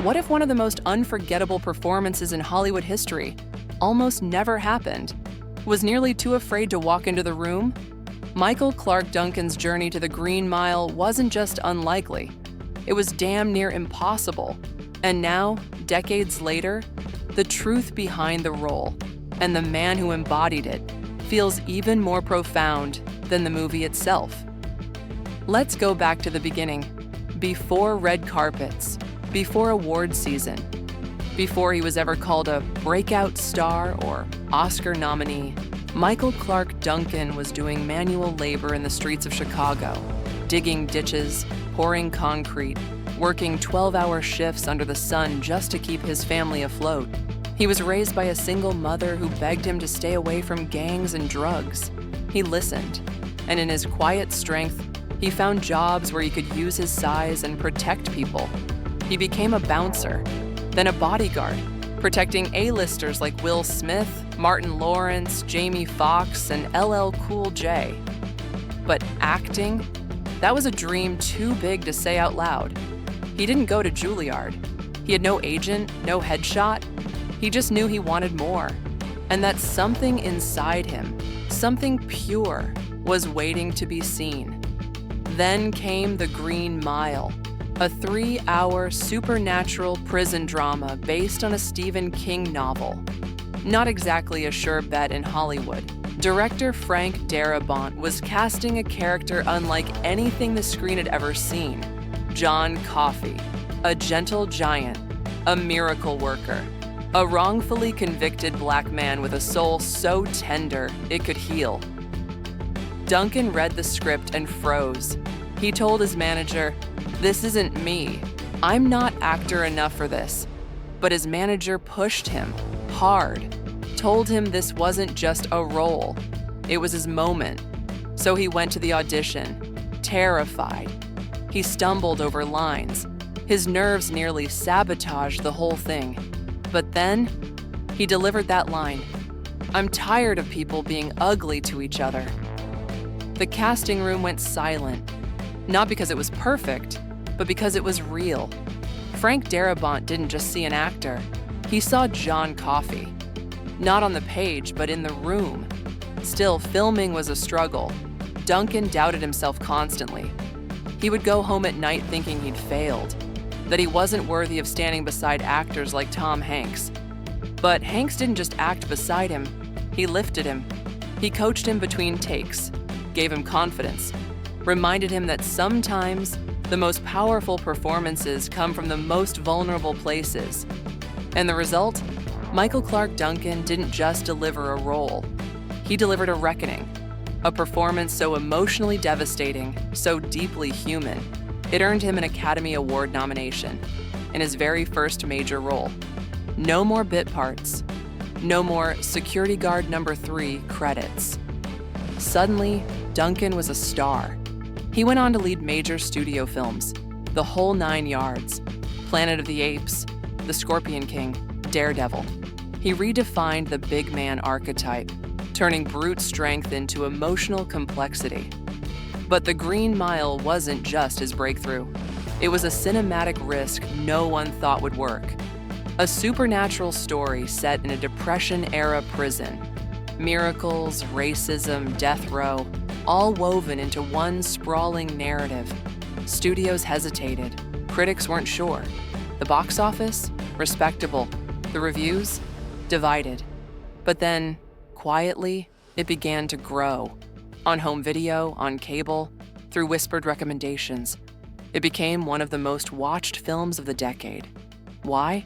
What if one of the most unforgettable performances in Hollywood history almost never happened? Was nearly too afraid to walk into the room? Michael Clarke Duncan's journey to the Green Mile wasn't just unlikely. It was damn near impossible. And now, decades later, the truth behind the role and the man who embodied it feels even more profound than the movie itself. Let's go back to the beginning, before red carpets, before award season, before he was ever called a breakout star or Oscar nominee. Michael Clarke Duncan was doing manual labor in the streets of Chicago, digging ditches, pouring concrete, working 12-hour shifts under the sun just to keep his family afloat. He was raised by a single mother who begged him to stay away from gangs and drugs. He listened, and in his quiet strength, he found jobs where he could use his size and protect people. He became a bouncer, then a bodyguard, protecting A-listers like Will Smith, Martin Lawrence, Jamie Foxx, and LL Cool J. But acting? That was a dream too big to say out loud. He didn't go to Juilliard. He had no agent, no headshot. He just knew he wanted more, and that something inside him, something pure, was waiting to be seen. Then came The Green Mile, a 3-hour supernatural prison drama based on a Stephen King novel. Not exactly a sure bet in Hollywood. Director Frank Darabont was casting a character unlike anything the screen had ever seen. John Coffey, a gentle giant, a miracle worker, a wrongfully convicted black man with a soul so tender it could heal. Duncan read the script and froze. He told his manager, "This isn't me. I'm not actor enough for this." But his manager pushed him hard, told him this wasn't just a role. It was his moment. So he went to the audition, terrified. He stumbled over lines. His nerves nearly sabotaged the whole thing. But then, he delivered that line, "I'm tired of people being ugly to each other." The casting room went silent, not because it was perfect, but because it was real. Frank Darabont didn't just see an actor. He saw John Coffey. Not on the page, but in the room. Still, filming was a struggle. Duncan doubted himself constantly. He would go home at night thinking he'd failed, that he wasn't worthy of standing beside actors like Tom Hanks. But Hanks didn't just act beside him, he lifted him. He coached him between takes, gave him confidence, reminded him that sometimes the most powerful performances come from the most vulnerable places. And the result? Michael Clarke Duncan didn't just deliver a role. He delivered a reckoning, a performance so emotionally devastating, so deeply human. It earned him an Academy Award nomination in his very first major role. No more bit parts. No more security guard number 3 credits. Suddenly, Duncan was a star. He went on to lead major studio films, The Whole 9 Yards, Planet of the Apes, The Scorpion King, Daredevil. He redefined the big man archetype, turning brute strength into emotional complexity. But The Green Mile wasn't just his breakthrough. It was a cinematic risk no one thought would work. A supernatural story set in a Depression-era prison. Miracles, racism, death row, all woven into one sprawling narrative. Studios hesitated. Critics weren't sure. The box office? Respectable. The reviews? Divided. But then, quietly, it began to grow. On home video, on cable, through whispered recommendations. It became one of the most watched films of the decade. Why?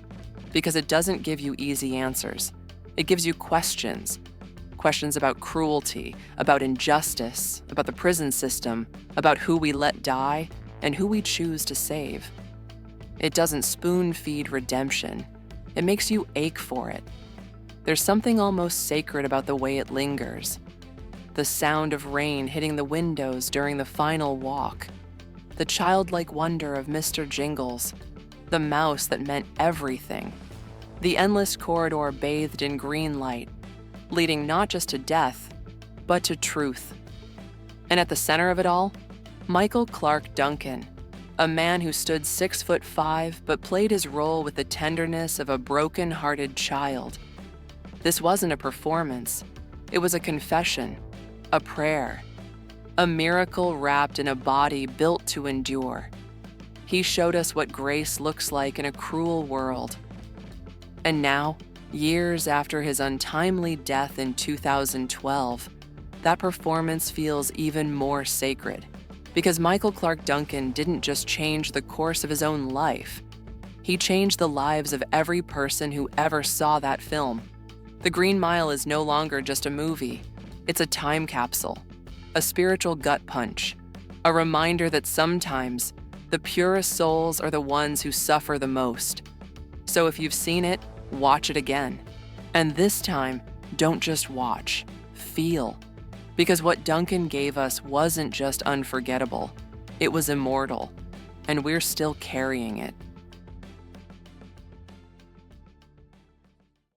Because it doesn't give you easy answers. It gives you questions. Questions about cruelty, about injustice, about the prison system, about who we let die, and who we choose to save. It doesn't spoon-feed redemption. It makes you ache for it. There's something almost sacred about the way it lingers. The sound of rain hitting the windows during the final walk. The childlike wonder of Mr. Jingles. The mouse that meant everything. The endless corridor bathed in green light, leading not just to death, but to truth. And at the center of it all, Michael Clarke Duncan, A man who stood 6'5" but played his role with the tenderness of a broken-hearted child. This wasn't a performance. It was a confession, a prayer, a miracle wrapped in a body built to endure. He showed us what grace looks like in a cruel world. And now, years after his untimely death in 2012, that performance feels even more sacred. Because Michael Clarke Duncan didn't just change the course of his own life. He changed the lives of every person who ever saw that film. The Green Mile is no longer just a movie. It's a time capsule, a spiritual gut punch, a reminder that sometimes the purest souls are the ones who suffer the most. So if you've seen it, watch it again. And this time, don't just watch, feel. Because what Duncan gave us wasn't just unforgettable, it was immortal, and we're still carrying it.